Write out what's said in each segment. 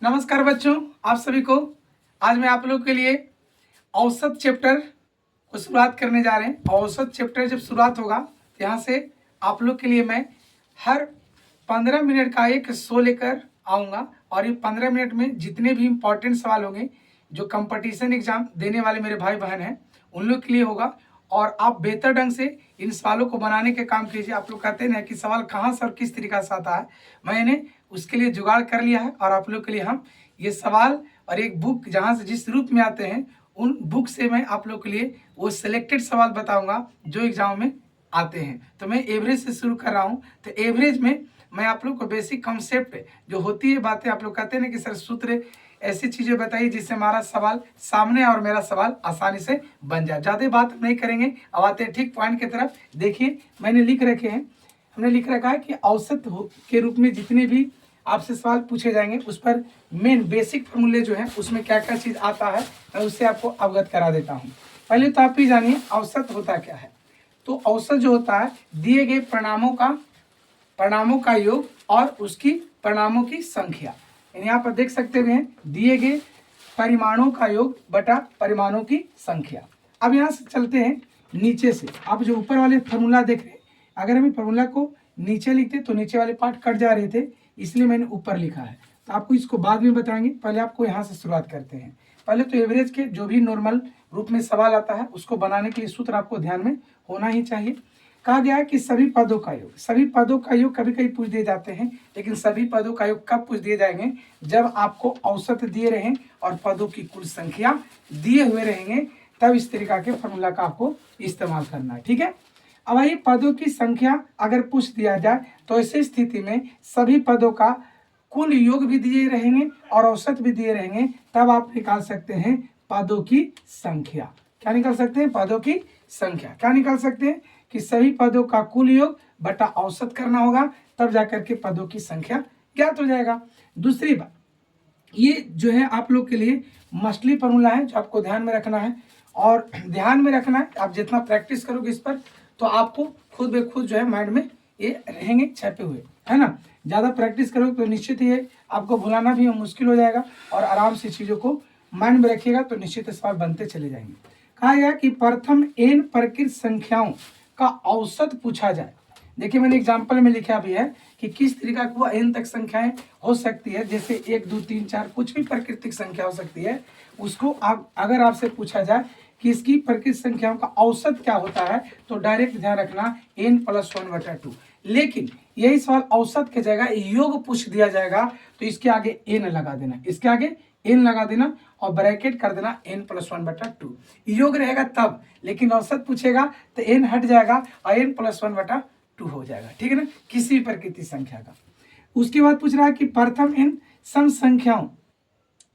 नमस्कार बच्चों, आप सभी को आज मैं आप लोग के लिए औसत चैप्टर को शुरुआत करने जा रहे हैं। औसत चैप्टर जब शुरुआत होगा तो यहाँ से आप लोग के लिए मैं हर 15 मिनट का एक शो लेकर आऊँगा और ये 15 मिनट में जितने भी इम्पोर्टेंट सवाल होंगे जो कंपटीशन एग्जाम देने वाले मेरे भाई बहन हैं उन लोग के लिए होगा और आप बेहतर ढंग से इन सवालों को बनाने के काम कीजिए। आप लोग कहते हैं कि सवाल कहाँ से और किस तरीका से आता है, मैंने उसके लिए जुगाड़ कर लिया है और आप लोग के लिए हम ये सवाल और एक बुक जहाँ से जिस रूप में आते हैं उन बुक से मैं आप लोग के लिए वो सिलेक्टेड सवाल बताऊंगा जो एग्जाम में आते हैं। तो मैं एवरेज से शुरू कर रहा हूँ। तो एवरेज में मैं आप लोग को बेसिक कॉन्सेप्ट जो होती है बातें, आप लोग कहते हैं ना कि सर सूत्र ऐसी चीज़ें बताइए जिससे हमारा सवाल सामने और मेरा सवाल आसानी से बन जाए। ज़्यादा बात नहीं करेंगे, अब आते हैं ठीक पॉइंट की तरफ। देखिए मैंने लिख रखे हैं, हमने लिख रखा है कि औसत के रूप में जितने भी आपसे सवाल पूछे जाएंगे उस पर मेन बेसिक फॉर्मूले जो है उसमें क्या क्या चीज़ आता है मैं उससे आपको अवगत करा देता हूँ। पहले तो आप ही जानिए औसत होता क्या है। तो औसत जो होता है दिए गए परिणामों का योग और उसकी परिणामों की संख्या। यहाँ पर देख सकते हैं दिए गए परिमाणों का योग बटा परिमाणों की संख्या। अब यहाँ से चलते हैं नीचे से। आप जो ऊपर वाले फार्मूला देख रहे हैं, अगर हम फार्मूला को नीचे लिखते तो नीचे वाले पार्ट कट जा रहे थे, इसलिए मैंने ऊपर लिखा है। तो आपको इसको बाद में बताएंगे, पहले आपको यहाँ से शुरुआत करते हैं। पहले तो एवरेज के जो भी नॉर्मल रूप में सवाल आता है उसको बनाने के लिए सूत्र आपको ध्यान में होना ही चाहिए। कहा गया है कि सभी पदों का योग कभी कभी पूछ दिए जाते हैं, लेकिन सभी पदों का योग कब पूछ दिए जाएंगे? जब आपको औसत दिए रहें और पदों की कुल संख्या दिए हुए रहेंगे, तब इस तरीका के फॉर्मूला का आपको इस्तेमाल करना है। ठीक है। अब आइए पदों की संख्या अगर पूछ दिया जाए तो ऐसी स्थिति में सभी पदों का कुल योग भी दिए रहेंगे और औसत भी दिए रहेंगे, तब आप निकाल सकते हैं पदों की संख्या। क्या निकाल सकते हैं? पदों की संख्या। क्या निकाल सकते हैं कि सभी पदों का कुल योग बटा औसत करना होगा, तब जाकर के पदों की संख्या ज्ञात हो जाएगा। दूसरी बात, ये जो है आप लोग के लिए मछली फॉर्मूला है जो आपको ध्यान में रखना है और ध्यान में रखना है। आप जितना प्रैक्टिस करोगे इस पर तो आपको खुद ब खुद जो है माइंड में ये रहेंगे छपे हुए, है ना। ज़्यादा प्रैक्टिस करोगे तो निश्चित ही आपको भुलाना भी मुश्किल हो जाएगा और आराम से चीज़ों को माइंड में रखिएगा तो निश्चित सवाल बनते चले जाएंगे। कहा गया कि प्रथम n प्रकृत संख्याओं का औसत पूछा जाए। देखिए मैंने एग्जाम्पल में लिखा भी है कि किस तरीका की वो n तक संख्याएं हो सकती है, जैसे 1 2 3 4 कुछ भी प्राकृतिक संख्या हो सकती है। उसको आप अगर आपसे पूछा जाए कि इसकी प्रकृत संख्याओं का औसत क्या होता है तो डायरेक्ट ध्यान रखना n+1/2। लेकिन यही सवाल औसत के जगह योग पूछ दिया जाएगा तो इसके आगे n लगा देना, इसके आगे n लगा देना और ब्रैकेट कर देना n+1/2। योग रहेगा तब, लेकिन औसत पूछेगा तो n हट जाएगा और n+1/2 हो जाएगा। ठीक है ना, किसी भी प्रकृति संख्या का। उसके बाद पूछ रहा है कि प्रथम n सम संख्याओं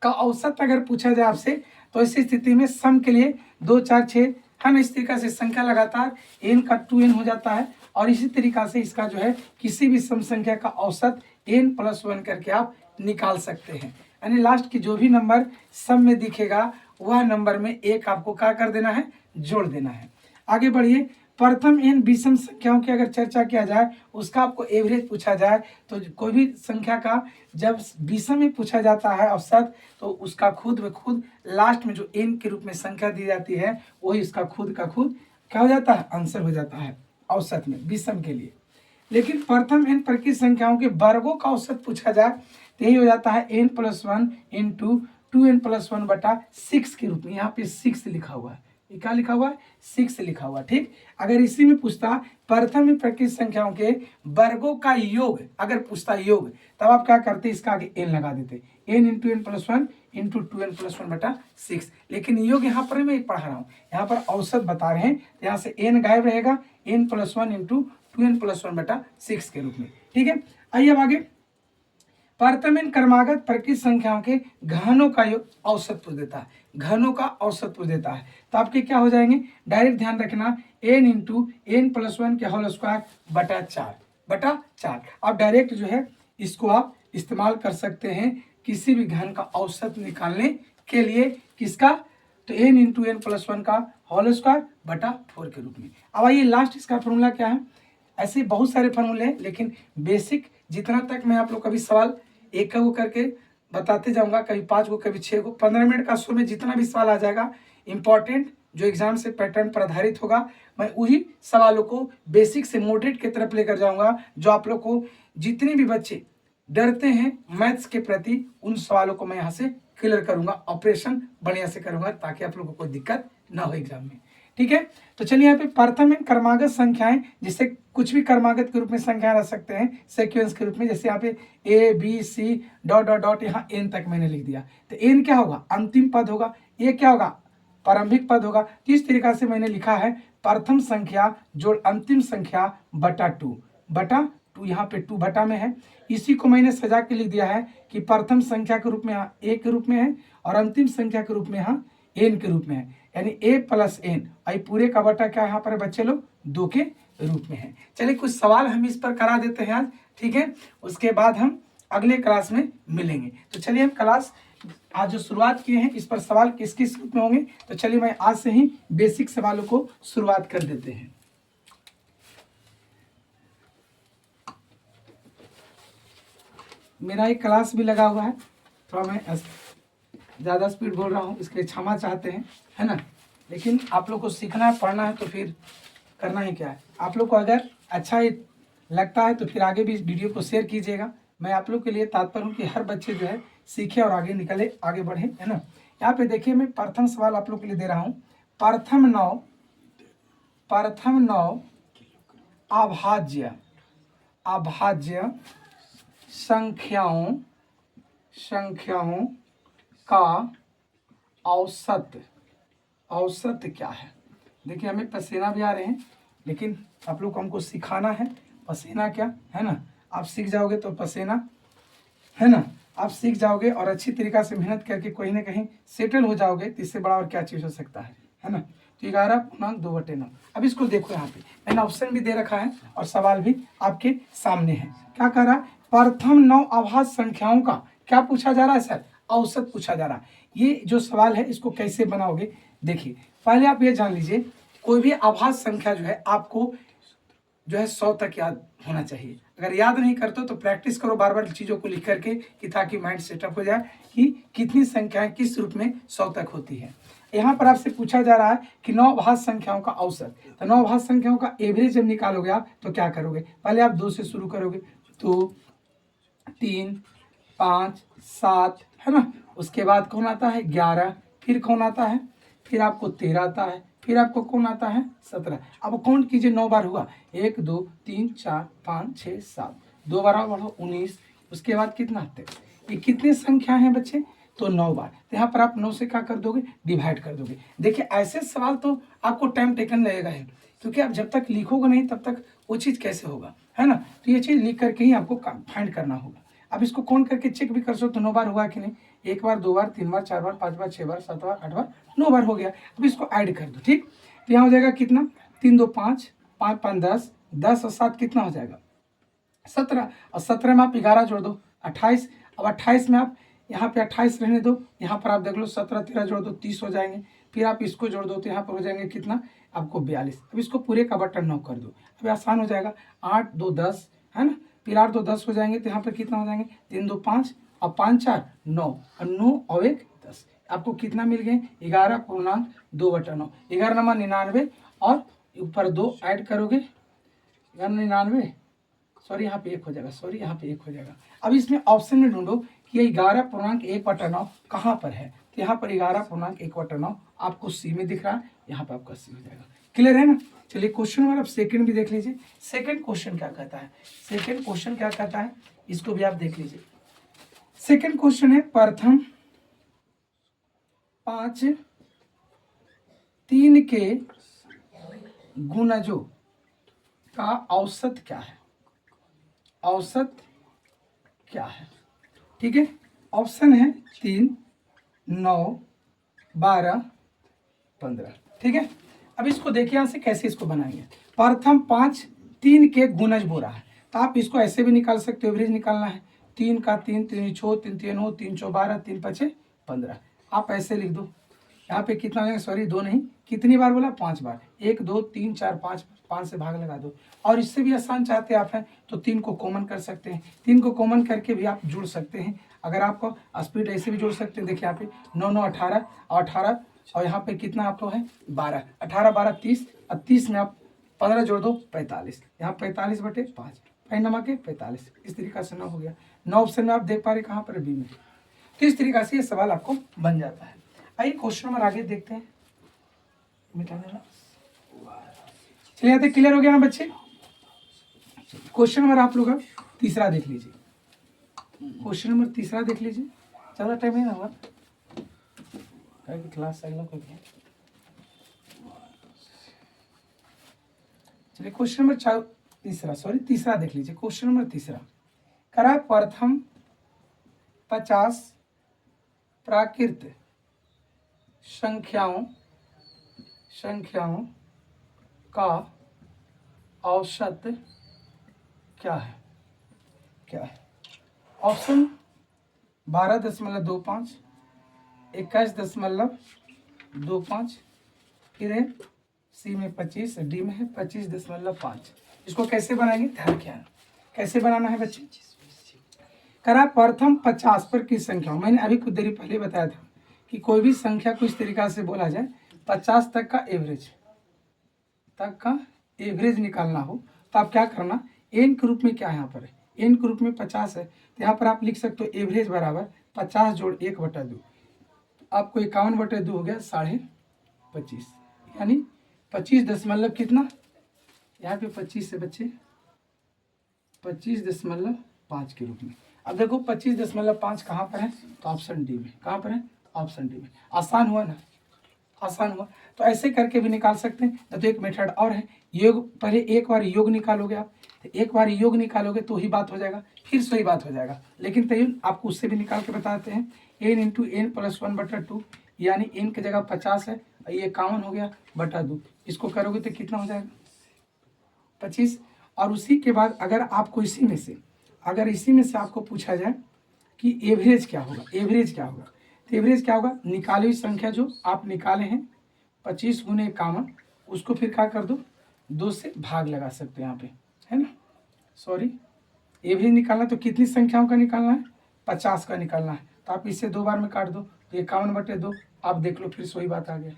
का औसत अगर पूछा जाए आपसे तो इस स्थिति में सम के लिए 2 4 6 है ना, इस तरीका से संख्या लगातार n का 2n हो जाता है और इसी तरीका से इसका जो है किसी भी सम संख्या का औसत n+1 करके आप निकाल सकते हैं। यानी लास्ट की जो भी नंबर सम में दिखेगा वह नंबर में एक आपको क्या कर देना है, जोड़ देना है। आगे बढ़िए, प्रथम n विषम संख्याओं की अगर चर्चा किया जाए, उसका आपको एवरेज पूछा जाए तो कोई भी संख्या का जब विषम में पूछा जाता है औसत तो उसका खुद ब खुद लास्ट में जो n के रूप में संख्या दी जाती है वही उसका खुद का खुद क्या हो जाता है, आंसर हो जाता है औसत में विषम के लिए। लेकिन प्रथम n प्रकृत संख्याओं के वर्गों का औसत पूछा जाए तो यही हो जाता है n+1 × 2n+1/6 के रूप में। यहाँ पे 6 लिखा हुआ है, ये क्या लिखा हुआ है, 6 लिखा हुआ। ठीक, अगर इसी में पूछता प्रथम प्रकृत संख्याओं के वर्गों का योग, अगर पूछता योग, तब आप क्या करते, इसका आगे n लगा देते, n × n+1 × 2n+1/6। लेकिन योग यहाँ पर मैं पढ़ा रहा हूँ, यहाँ पर औसत बता रहे हैं तो यहाँ से n गायब रहेगा, n+1 × 2n+1/6 के रूप में। ठीक है, आइए अब आगे। प्रथम n क्रमागत प्रकृत संख्याओं के घनों का योग औसत पूछ देता है, घनों का औसत पूछ देता है तो आपके क्या हो जाएंगे, डायरेक्ट ध्यान रखना n × n+1 के होल स्क्वायर बटा 4। अब डायरेक्ट जो है इसको आप इस्तेमाल कर सकते हैं किसी भी घन का औसत निकालने के लिए। किसका, तो n × n+1 का होल स्क्वायर बटा 4 के रूप में। अब आइए लास्ट इसका फॉर्मूला क्या है। ऐसे बहुत सारे फॉर्मूले हैं, लेकिन बेसिक जितना तक मैं आप लोग कभी सवाल एक करके बताते जाऊंगा, कभी 5 को कभी 6 को। 15 मिनट का शो में जितना भी सवाल आ जाएगा इंपॉर्टेंट, जो एग्जाम से पैटर्न पर आधारित होगा, मैं वही सवालों को बेसिक से मॉडरेट की तरफ लेकर जाऊंगा, जो आप लोग को, जितने भी बच्चे डरते हैं मैथ्स के प्रति, उन सवालों को मैं यहाँ से क्लियर करूंगा, ऑपरेशन बढ़िया से करूंगा, ताकि आप लोगों को कोई दिक्कत ना हो एग्जाम में। ठीक है, तो चलिए यहाँ पे प्रथम एन क्रमागत संख्याएं, जिससे कुछ भी क्रमागत के रूप में संख्या रह सकते हैं सीक्वेंस के रूप में, जैसे यहाँ पे A B C dot dot dot, यहाँ एन तक मैंने लिख दिया, तो एन क्या होगा, अंतिम पद होगा, ये क्या होगा, प्रारंभिक पद होगा। तो इस तरीका से मैंने लिखा है प्रथम संख्या जोड़ अंतिम संख्या बटा 2, यहाँ पे 2 बटा में है। इसी को मैंने सजा के लिख दिया है कि प्रथम संख्या के रूप में यहाँ ए के रूप में है, और अंतिम संख्या के रूप में यहाँ एन के रूप में है, यानी ए प्लस एन, आई पूरे का बटा क्या यहाँ पर बच्चे लोग 2 के रूप में है। चलिए कुछ सवाल हम इस पर करा देते हैं आज, ठीक है, उसके बाद हम अगले क्लास में मिलेंगे। तो चलिए हम क्लास आज जो शुरुआत किए हैं, इस पर सवाल किस किस रूप में होंगे, तो चलिए मैं आज से ही बेसिक सवालों को शुरुआत कर देते हैं। मेरा एक क्लास भी लगा हुआ है, थोड़ा मैं ज़्यादा स्पीड बोल रहा हूँ, इसके लिए क्षमा चाहते हैं, है ना, लेकिन आप लोग को सीखना है, पढ़ना है, तो फिर करना ही क्या है। आप लोग को अगर अच्छा ही लगता है तो फिर आगे भी इस वीडियो को शेयर कीजिएगा। मैं आप लोग के लिए तात्पर्य हूँ कि हर बच्चे जो है सीखे और आगे निकले, आगे बढ़े, है ना। यहाँ पे देखिए मैं प्रथम सवाल आप लोग के लिए दे रहा हूँ। प्रथम नौ अभाज्य संख्याओं का औसत क्या है। देखिए हमें पसीना भी आ रहे हैं, लेकिन आप लोग को हमको सिखाना है पसीना क्या है ना। आप सीख जाओगे तो पसीना, है ना, आप सीख जाओगे और अच्छी तरीका से मेहनत करके कहीं ना कहीं सेटल हो जाओगे, तो इससे बड़ा और क्या चीज़ हो सकता है ना। तो 11.2/9। अब इसको देखो, यहाँ पे मैंने ऑप्शन भी दे रखा है और सवाल भी आपके सामने है। क्या कह रहा है, प्रथम 9 अभाज्य संख्याओं का क्या पूछा जा रहा है सर, औसत पूछा जा रहा है। ये जो सवाल है इसको कैसे बनाओगे, देखिए पहले आप ये जान लीजिए, कोई भी अभाज्य संख्या जो है आपको जो है 100 तक याद होना चाहिए। अगर याद नहीं करते तो प्रैक्टिस करो बार बार चीज़ों को लिख करके, कि ताकि माइंड सेटअप हो जाए कि कितनी संख्याएं किस रूप में 100 तक होती है। यहाँ पर आपसे पूछा जा रहा है कि 9 अभाज्य संख्याओं का औसत, तो 9 अभाज्य संख्याओं का एवरेज जब निकालोगे आप तो क्या करोगे, पहले आप 2 से शुरू करोगे, 2 3 5 7, है ना। उसके बाद कौन आता है 11, फिर कौन आता है, फिर आपको 13 आता है, फिर आपको कौन आता है 17। अब काउंट कीजिए, 9 बार हुआ, 1 2 3 4 5 6 7, 2 बार बढ़ो 19, उसके बाद कितना आते हैं, ये कितनी संख्या है बच्चे, तो 9 बार। तो यहाँ पर आप 9 से क्या कर दोगे, डिवाइड कर दोगे। देखिए ऐसे सवाल तो आपको टाइम टेकन लगेगा है, क्योंकि आप जब तक लिखोगे नहीं तब तक वो चीज़ कैसे होगा, है ना। तो ये चीज़ लिख करके ही आपको फाइंड करना होगा। अब इसको कौन करके चेक भी कर सकते, तो 9 बार हुआ कि नहीं, 1 बार 2 बार 3 बार 4 बार 5 बार 6 बार 7 बार 8 बार 9 बार हो गया। अब इसको ऐड कर दो, ठीक, तो यहाँ हो जाएगा कितना, 3 2 5 5 5 10, 10 और 7 कितना हो जाएगा 17, और 17 में आप 11 जोड़ दो 28। अब 28 में आप यहाँ पे 28 रहने दो, यहाँ पर आप देख लो 17 13 जोड़ दो 30 हो जाएंगे, फिर आप इसको जोड़ दो तो यहाँ पर हो जाएंगे कितना आपको 42। अब इसको पूरे का बटन 9 कर दो, अब आसान हो जाएगा, 8 2 10, है ना, फिर 8 2 10 हो जाएंगे, तो यहाँ पर कितना हो जाएंगे 3 2 5 और 5 4 9, और 9 और 1 10, आपको कितना मिल गए 11.2/9, 11 नंबर 99, और ऊपर 2 ऐड करोगे 99, सॉरी यहाँ पे 1 हो जाएगा, सॉरी यहाँ पे 1 हो जाएगा। अब इसमें ऑप्शन में ढूंढो कि ये 11.1/9 कहाँ पर है, तो यहाँ पर 11.1/9 आपको सी में दिख रहा है, यहाँ पर आपका सी हो जाएगा। क्लियर है ना। चलिए क्वेश्चन नंबर अब सेकंड भी देख लीजिए। सेकंड क्वेश्चन क्या कहता है, सेकंड क्वेश्चन क्या कहता है, इसको भी आप देख लीजिए। सेकंड क्वेश्चन है, प्रथम 5 3 के गुणजों का औसत क्या है, औसत क्या है, ठीक है। ऑप्शन है 3 9 12 15, ठीक है। अब इसको देखिए यहाँ से कैसे इसको बनाएंगे। प्रथम 5 3 के गुणज बोल रहा है, तो आप इसको ऐसे भी निकाल सकते हो, एवरेज निकालना है, 3 का 3 3 छो 3 3 हो 3 4 12 3 5 15, आप ऐसे लिख दो। यहाँ पे कितना हो जाएगा, सॉरी 2 नहीं कितनी बार बोला? 5 बार। 1 2 3 4 5, 5 से भाग लगा दो। और इससे भी आसान चाहते आप हैं तो 3 को कॉमन कर सकते हैं। 3 को कॉमन करके भी आप जुड़ सकते हैं। अगर आपको स्पीड ऐसे भी जोड़ सकते हैं, देखिए यहाँ पे 9 9 18 और 18 और यहाँ पे कितना आपको है 12, 18 12 30 और 30 में आप 15 जोड़ दो 45, यहाँ 45/5 5 नमा के 45। इस तरीका से 9 हो गया। 9 ऑप्शन में आप देख पा रहे कहाँ पर? बी में। तो इस तरीका से ये सवाल आपको बन जाता है। आइए क्वेश्चन नंबर आगे देखते हैं। मिटा देना। चलिए यहाँ तक क्लियर हो गया ना बच्चे? क्वेश्चन नंबर आप लोग तीसरा देख लीजिए। क्वेश्चन नंबर तीसरा देख लीजिए, ज़्यादा टाइम नहीं होगा क्लास अगला को भी। चलिए क्वेश्चन नंबर तीसरा देख लीजिए। क्वेश्चन नंबर तीसरा करा प्रथम 50 प्राकृत संख्याओं का औसत क्या है? ऑप्शन 12.25, 21.25, फिर है सी में 25, डी में है 25.5। इसको कैसे बनाएंगे? ध्यान क्या है, कैसे बनाना है बच्चे? करा प्रथम 50 पर की संख्या, मैंने अभी कुछ देरी पहले बताया था कि कोई भी संख्या को इस तरीका से बोला जाए 50 तक का एवरेज निकालना हो तो आप क्या करना, एन के रूप में क्या है यहाँ पर? एन के रूप में 50 है तो यहाँ पर आप लिख सकते हो एवरेज बराबर 50 जोड़ 1/2। आपको 51/2 हो गया 25.5, यानी 25 दशमलव कितना? यहाँ पे 25 है बच्चे, 25.5 के रूप में। अब देखो 25.5 कहाँ पर है? तो ऑप्शन डी में। कहाँ पर है? ऑप्शन डी में। आसान हुआ ना? आसान हुआ। तो ऐसे करके भी निकाल सकते हैं। तो एक मेथड और है, योग। पहले एक बार योग निकालोगे आप, तो एक बार योग निकालोगे तो ही बात हो जाएगा, फिर सही बात हो जाएगा। लेकिन तय आपको उससे भी निकाल के बताते हैं। n × n + 1/2, यानी n की जगह 50 है, ये 51 हो गया बटा 2। इसको करोगे तो कितना हो जाएगा? 25। और उसी के बाद अगर आपको इसी में से आपको पूछा जाए कि एवरेज क्या होगा, तो एवरेज क्या होगा? निकाली हुई संख्या जो आप निकाले हैं 25 × 51, उसको फिर क्या कर दो, 2 से भाग लगा सकते हो यहाँ पे, है ना? सॉरी, एवरेज निकालना तो कितनी संख्याओं का निकालना है? 50 का निकालना है। तो आप इसे 2 बार में काट दो तो 51/2। आप देख लो, फिर वही बात आ गया।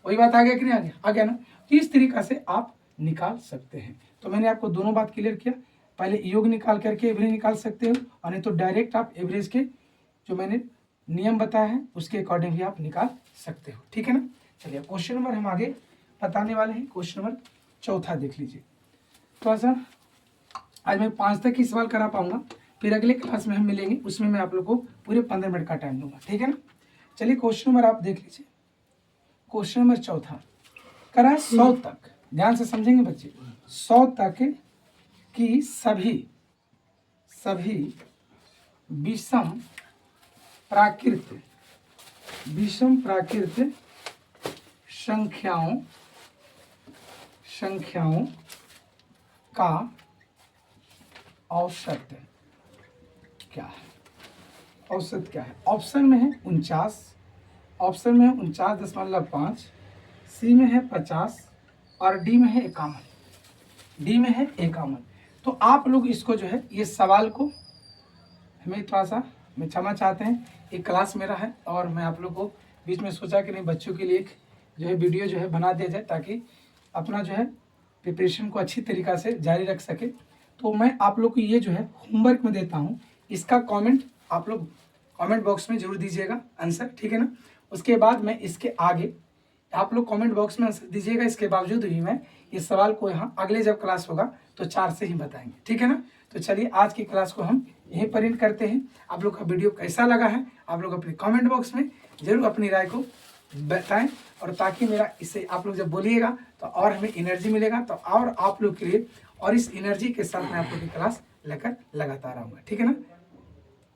वही बात आ गया कि नहीं आ गया? आ गया ना? तो इस तरीका से आप निकाल सकते हैं। तो मैंने आपको दोनों बात क्लियर किया। पहले योग निकाल करके एवरेज निकाल सकते हो, और नहीं तो डायरेक्ट आप एवरेज के जो मैंने नियम बताया है उसके अकॉर्डिंग भी आप निकाल सकते हो। ठीक है ना? चलिए क्वेश्चन नंबर हम आगे बताने वाले हैं। क्वेश्चन नंबर चौथा देख लीजिए। थोड़ा सा आज मैं 5 तक ही सवाल करा पाऊंगा, फिर अगले क्लास में हम मिलेंगे, उसमें मैं आप लोग को पूरे 15 मिनट का टाइम दूंगा। ठीक है ना? चलिए क्वेश्चन नंबर आप देख लीजिए। क्वेश्चन नंबर चौथा करा 100 तक, ध्यान से समझेंगे बच्चे, 100 तक की सभी विषम प्राकृत संख्याओं का औसत क्या है? औसत क्या है? ऑप्शन में है 49.5, सी में है 50 और डी में है 51। तो आप लोग इसको जो है, ये सवाल को हमें थोड़ा सा मैं क्षमा चाहते हैं, एक क्लास मेरा है और मैं आप लोग को बीच में सोचा कि नहीं, बच्चों के लिए एक जो है वीडियो जो है बना दिया जाए ताकि अपना जो है प्रिपरेशन को अच्छी तरीक़ा से जारी रख सके। तो मैं आप लोग को ये जो है होमवर्क में देता हूँ, इसका कमेंट आप लोग कमेंट बॉक्स में जरूर दीजिएगा आंसर। ठीक है ना? उसके बाद मैं इसके आगे आप लोग कमेंट बॉक्स में आंसर दीजिएगा। इसके बावजूद भी मैं इस सवाल को यहाँ अगले जब क्लास होगा तो 4 से ही बताएंगे। ठीक है ना? तो चलिए आज की क्लास को हम यहीं पर एंड करते हैं। आप लोग का वीडियो कैसा लगा है आप लोग अपने कमेंट बॉक्स में जरूर अपनी राय को बताएं, और ताकि मेरा इससे आप लोग जब बोलिएगा तो और हमें एनर्जी मिलेगा, तो और आप लोग के लिए और इस एनर्जी के साथ मैं आप लोग की क्लास लेकर लगातार आऊँगा। ठीक है ना?